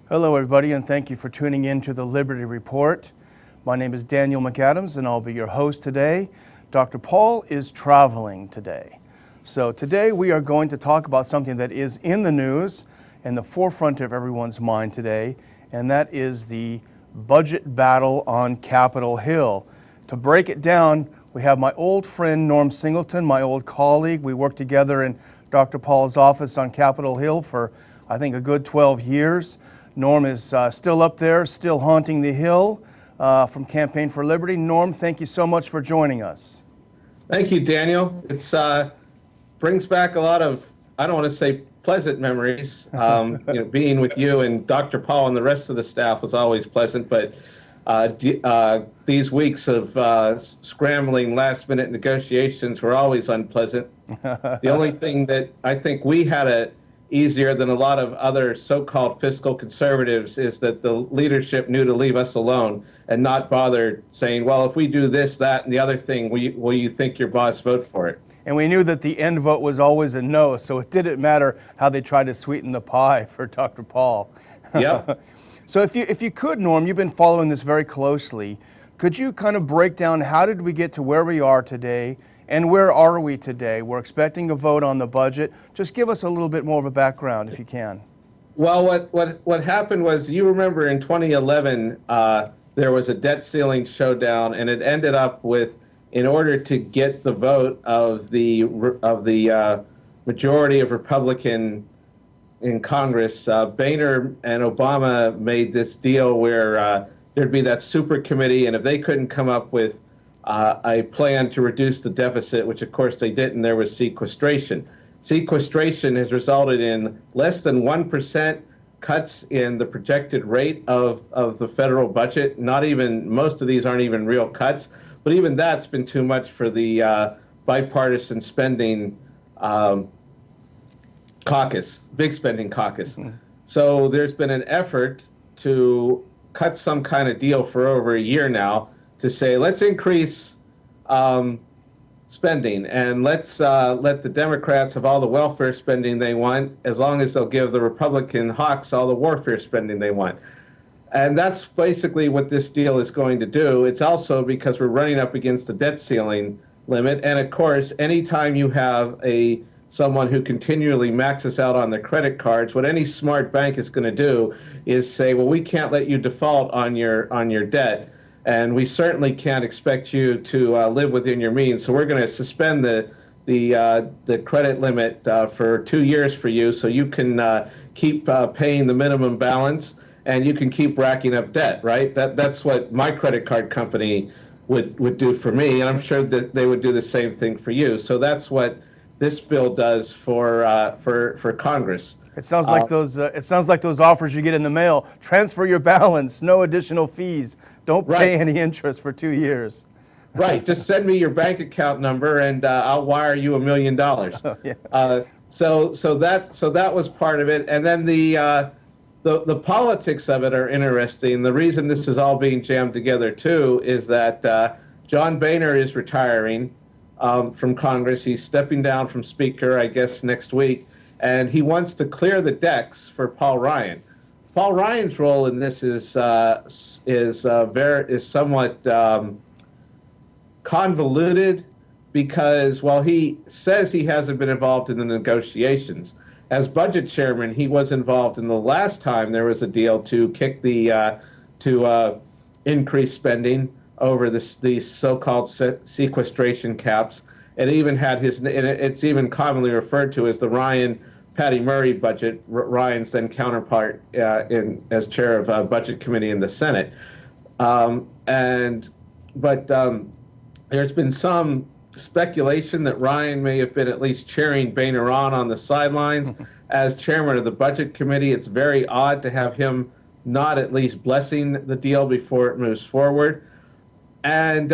Hello, everybody, and thank you for tuning in to the Liberty Report. My name is Daniel McAdams, and I'll be your host today. Dr. Paul is traveling today. So today we are going to talk about something that is in the news and the forefront of everyone's mind today, and that is the budget battle on Capitol Hill. To break it down, we have my old friend Norm Singleton, my old colleague. We worked together in Dr. Paul's office on Capitol Hill for, I think, a good 12 years. Norm is still up there, still haunting the Hill from Campaign for Liberty. Norm, thank you so much for joining us. Thank you, Daniel. It's brings back a lot of, I don't want to say pleasant memories. Being with you and Dr. Paul and the rest of the staff was always pleasant, but these weeks of scrambling last-minute negotiations were always unpleasant. The only thing that I think we had easier than a lot of other so-called fiscal conservatives is that the leadership knew to leave us alone and not bother saying, well, if we do this, that, and the other thing, will you think your boss vote for it? And we knew that the end vote was always a no, so it didn't matter how they tried to sweeten the pie for Dr. Paul. Yep. So if you could, Norm, you've been following this very closely. Could you kind of break down how did we get to where we are today? And where are we today? We're expecting a vote on the budget. Just give us a little bit more of a background, if you can. Well, what happened was, you remember in 2011, there was a debt ceiling showdown, and it ended up with, in order to get the vote of the majority of Republican in Congress, Boehner and Obama made this deal where there'd be that super committee, and if they couldn't come up with a plan to reduce the deficit, which of course they didn't, there was sequestration. Sequestration has resulted in less than 1% cuts in the projected rate of the federal budget. Not even, most of these aren't even real cuts, but even that's been too much for the bipartisan spending caucus, big spending caucus. Mm-hmm. So there's been an effort to cut some kind of deal for over a year now, to say, let's increase spending, and let's let the Democrats have all the welfare spending they want, as long as they'll give the Republican hawks all the warfare spending they want. And that's basically what this deal is going to do. It's also because we're running up against the debt ceiling limit, and of course, anytime you have someone who continually maxes out on their credit cards, what any smart bank is going to do is say, well, we can't let you default on your debt, and we certainly can't expect you to live within your means. So we're going to suspend the credit limit for 2 years for you, so you can keep paying the minimum balance, and you can keep racking up debt. Right? That's what my credit card company would do for me, and I'm sure that they would do the same thing for you. So that's what this bill does for Congress. It sounds like those offers you get in the mail. Transfer your balance, no additional fees. Don't pay any interest for 2 years. Right. Just send me your bank account number, and I'll wire you $1 million. Oh, yeah. So that was part of it, and then the politics of it are interesting. The reason this is all being jammed together too is that John Boehner is retiring from Congress. He's stepping down from Speaker, I guess, next week, and he wants to clear the decks for Paul Ryan. Paul Ryan's role in this is somewhat convoluted, because while he says he hasn't been involved in the negotiations, as budget chairman, he was involved in the last time there was a deal to kick to increase spending over these so-called sequestration caps. It even had it's even commonly referred to as the Ryan-Patty Murray budget, Ryan's then counterpart as chair of Budget Committee in the Senate. But there's been some speculation that Ryan may have been at least cheering Boehner on the sidelines. As chairman of the Budget Committee, it's very odd to have him not at least blessing the deal before it moves forward. And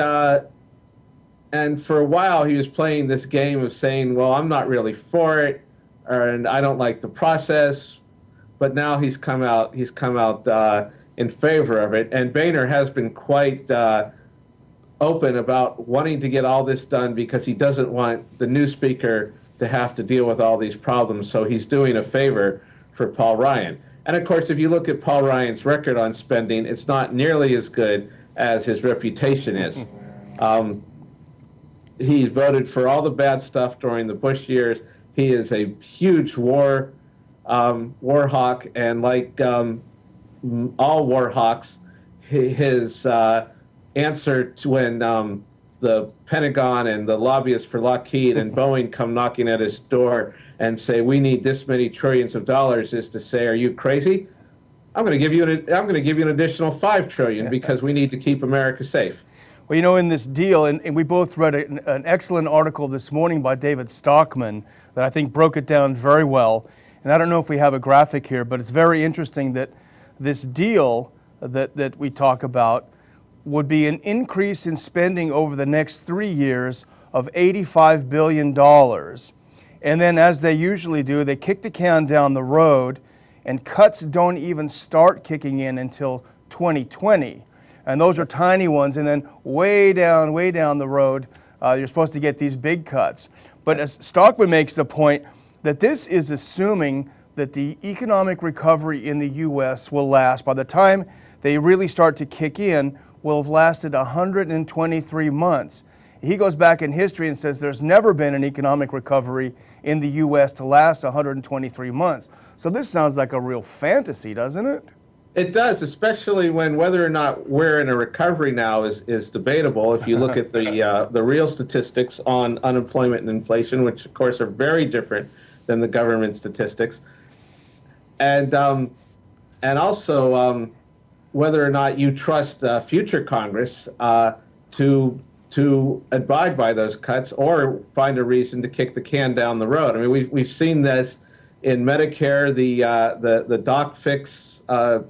for a while, he was playing this game of saying, well, I'm not really for it, and I don't like the process. But now he's come out in favor of it. And Boehner has been quite open about wanting to get all this done because he doesn't want the new speaker to have to deal with all these problems. So he's doing a favor for Paul Ryan. And of course, if you look at Paul Ryan's record on spending, it's not nearly as good as his reputation is. He voted for all the bad stuff during the Bush years. He is a huge war hawk, and like all war hawks, his answer to when the Pentagon and the lobbyists for Lockheed and Boeing come knocking at his door and say, we need this many trillions of dollars, is to say, are you crazy? I'm going to give you an additional $5 trillion because we need to keep America safe. Well, you know, in this deal, and we both read an excellent article this morning by David Stockman that I think broke it down very well. And I don't know if we have a graphic here, but it's very interesting that this deal that we talk about would be an increase in spending over the next 3 years of $85 billion. And then, as they usually do, they kick the can down the road, and cuts don't even start kicking in until 2020. And those are tiny ones, and then way down the road, you're supposed to get these big cuts. But as Stockman makes the point that this is assuming that the economic recovery in the U.S. will last, by the time they really start to kick in, will have lasted 123 months. He goes back in history and says there's never been an economic recovery in the U.S. to last 123 months. So this sounds like a real fantasy, doesn't it? It does, especially when whether or not we're in a recovery now is debatable. If you look at the real statistics on unemployment and inflation, which of course are very different than the government statistics, and also whether or not you trust future Congress to abide by those cuts or find a reason to kick the can down the road. I mean, we've seen this in Medicare, the doc fix,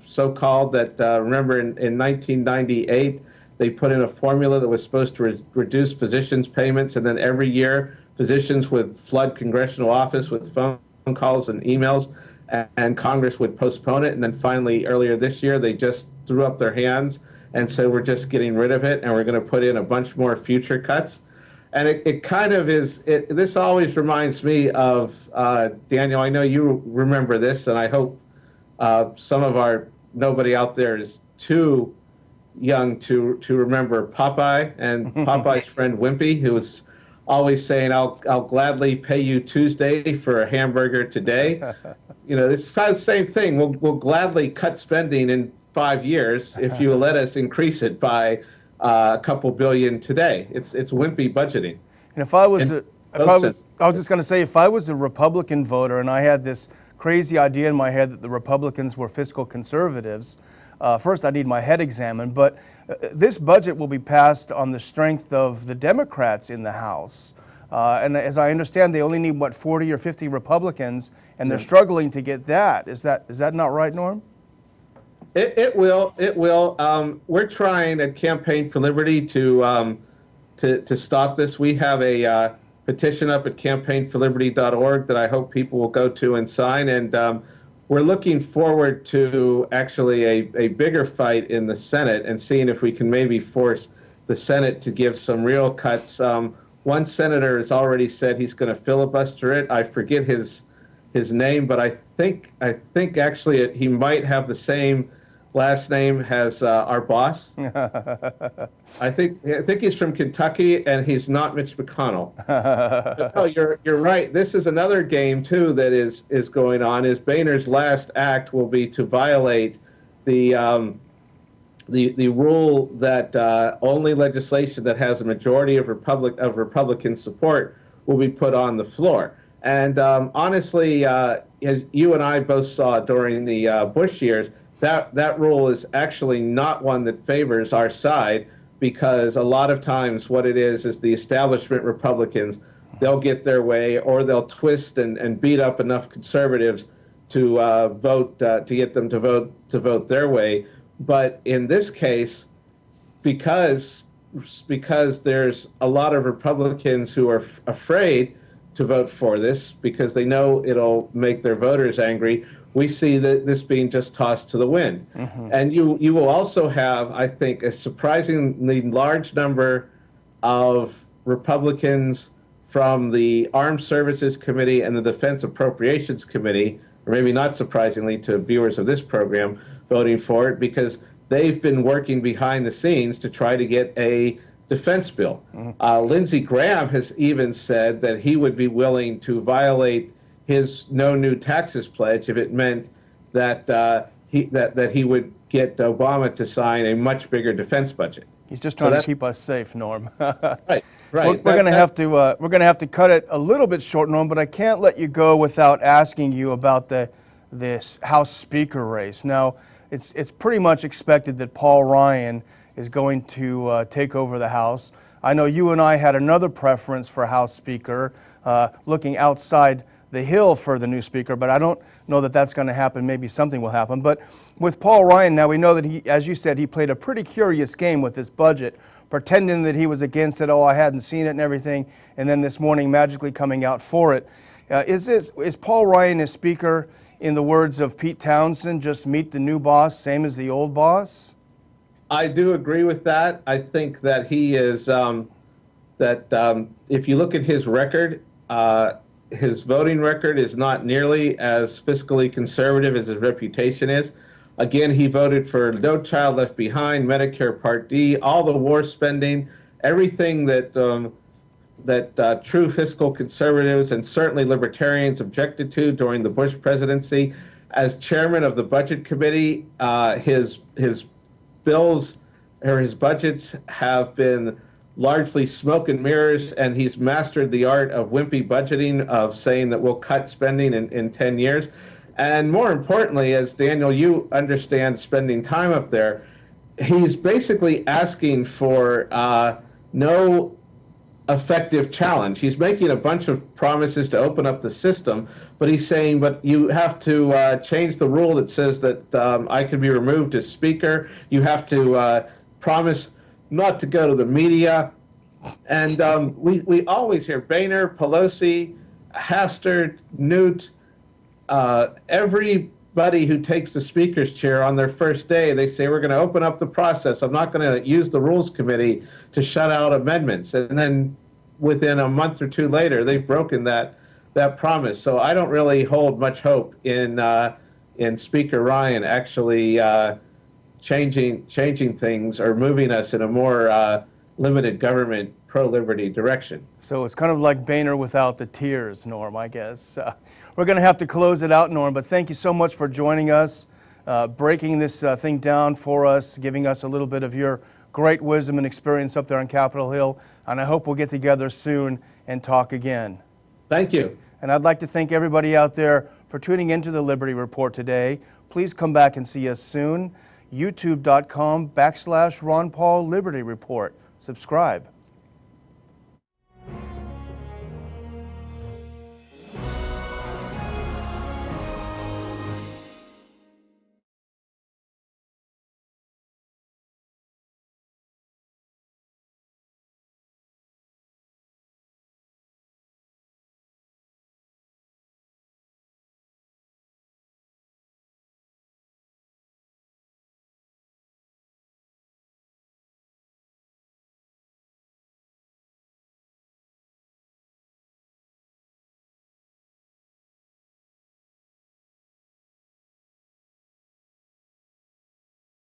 so-called, that remember in 1998 they put in a formula that was supposed to reduce physicians' payments, and then every year physicians would flood congressional office with phone calls and emails, and Congress would postpone it. And then finally, earlier this year, they just threw up their hands and said, we're just getting rid of it, and we're going to put in a bunch more future cuts. And it kind of is, this always reminds me of, Daniel, I know you remember this, and I hope nobody out there is too young to remember Popeye and Popeye's friend Wimpy, who was always saying, I'll gladly pay you Tuesday for a hamburger today. You know, it's the same thing. We'll gladly cut spending in 5 years if you let us increase it by a couple billion today. It's wimpy budgeting. And if I was just going to say, if I was a Republican voter and I had this crazy idea in my head that the Republicans were fiscal conservatives, first I need my head examined. But this budget will be passed on the strength of the Democrats in the House. And as I understand, they only need, 40 or 50 Republicans, and they're struggling to get that. Is that not right, Norm? It will. We're trying at Campaign for Liberty to stop this. We have a petition up at campaignforliberty.org that I hope people will go to and sign. And we're looking forward to actually a bigger fight in the Senate and seeing if we can maybe force the Senate to give some real cuts. One senator has already said he's going to filibuster it. I forget his name, but I think actually he might have the same last name as our boss. I think he's from Kentucky, and he's not Mitch McConnell. Oh, you're right. This is another game too that is going on. Is Boehner's last act will be to violate the rule that only legislation that has a majority of Republican support will be put on the floor. And honestly, as you and I both saw during the Bush years, that rule is actually not one that favors our side, because a lot of times what it is the establishment Republicans, they'll get their way, or they'll twist and beat up enough conservatives to vote to get them to vote their way. But in this case, because there's a lot of Republicans who are afraid to vote for this because they know it'll make their voters angry, we see that this being just tossed to the wind. Mm-hmm. And you will also have, I think, a surprisingly large number of Republicans from the Armed Services Committee and the Defense Appropriations Committee or maybe not surprisingly to viewers of this program, voting for it because they've been working behind the scenes to try to get a defense bill. Lindsey Graham has even said that he would be willing to violate his no new taxes pledge if it meant that he would get Obama to sign a much bigger defense budget. He's just trying to keep us safe, Norm. Right. We're going to have to cut it a little bit short, Norm, but I can't let you go without asking you about this House Speaker race. Now, it's pretty much expected that Paul Ryan is going to take over the House. I know you and I had another preference for House Speaker, looking outside the Hill for the new Speaker, but I don't know that that's going to happen. Maybe something will happen. But with Paul Ryan now, we know that he, as you said, he played a pretty curious game with this budget, pretending that he was against it, I hadn't seen it and everything, and then this morning magically coming out for it. Is Paul Ryan as Speaker, in the words of Pete Townsend, just meet the new boss, same as the old boss? I do agree with that. I think that he is, if you look at his record, his voting record is not nearly as fiscally conservative as his reputation is. Again, he voted for No Child Left Behind, Medicare Part D, all the war spending, everything that true fiscal conservatives and certainly libertarians objected to during the Bush presidency. As chairman of the Budget Committee, his bills or his budgets have been largely smoke and mirrors, and he's mastered the art of wimpy budgeting, of saying that we'll cut spending in 10 years. And more importantly, as Daniel, you understand spending time up there, he's basically asking for no effective challenge. He's making a bunch of promises to open up the system, but he's saying, but you have to change the rule that says that I can be removed as Speaker. You have to promise not to go to the media. And we always hear Boehner, Pelosi, Hastert, Newt, everybody who takes the Speaker's chair on their first day, they say, we're going to open up the process. I'm not going to use the Rules Committee to shut out amendments. And then within a month or two later, they've broken that promise. So I don't really hold much hope in Speaker Ryan actually changing things or moving us in a more limited government, pro-liberty direction. So it's kind of like Boehner without the tears, Norm, I guess. We're going to have to close it out, Norm, but thank you so much for joining us, breaking this thing down for us, giving us a little bit of your great wisdom and experience up there on Capitol Hill, and I hope we'll get together soon and talk again. Thank you. And I'd like to thank everybody out there for tuning into the Liberty Report today. Please come back and see us soon. YouTube.com/Ron Paul Liberty Report. Subscribe.